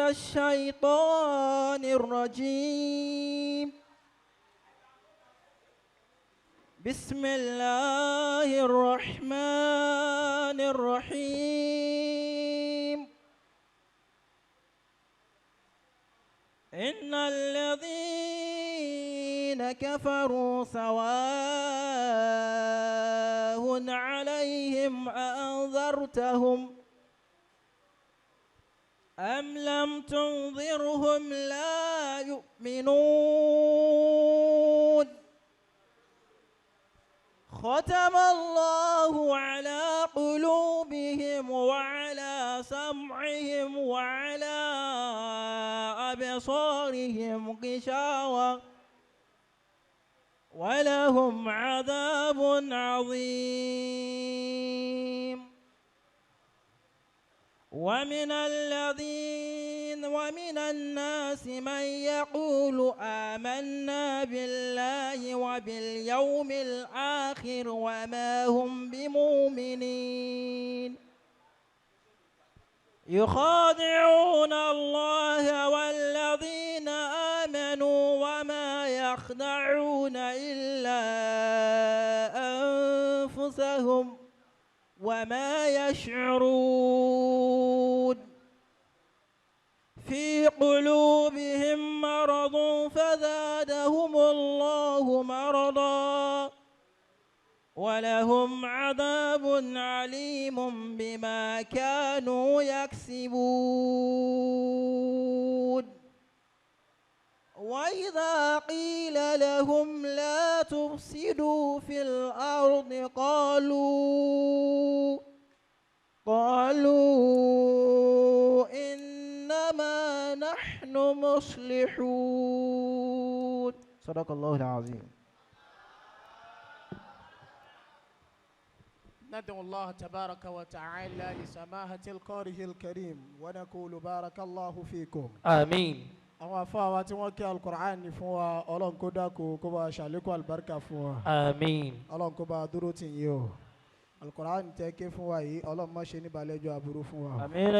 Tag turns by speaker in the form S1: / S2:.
S1: الشيطان الرجيم. بسم الله الرحمن الرحيم. إن الذين كفروا سواء عليهم أأنذرتهم أم لم تنذرهم لا يؤمنون. ختم الله على قلوبهم وعلى سمعهم وعلى أبصارهم غشاوة ولهم عذاب عظيم. ومن الناس من يقول آمنا بالله وباليوم الآخر وما هم بمؤمنين. يخادعون الله والذين آمنوا وما يخدعون إلا أنفسهم وما يشعرون. في قلوبهم مرض فزادهم الله مرضا ولهم عذاب عليم بما كانوا يكسبون. وإذا قيل لهم لا تفسدوا في الأرض قالوا إنما نحن مصلحون. صدق الله العظيم.
S2: ندعو الله تبارك وتعالى لسماحة القارئ الكريم ونقول بارك الله فيكم.
S3: آمين.
S2: àwọn afáwa tí wọ́n kí alukur'an ní fún wa ọlọ́run kó dákun kó bá ṣàlékún àlùbáríkà fún wa.
S3: آمين.
S2: ọlọ́run kó bá dúró tì yín o. alukur'an tẹ́ ké fún wa yìí ọlọ́run má ṣe ní balẹ̀jọ́ aburú fún wa.
S1: Àmín.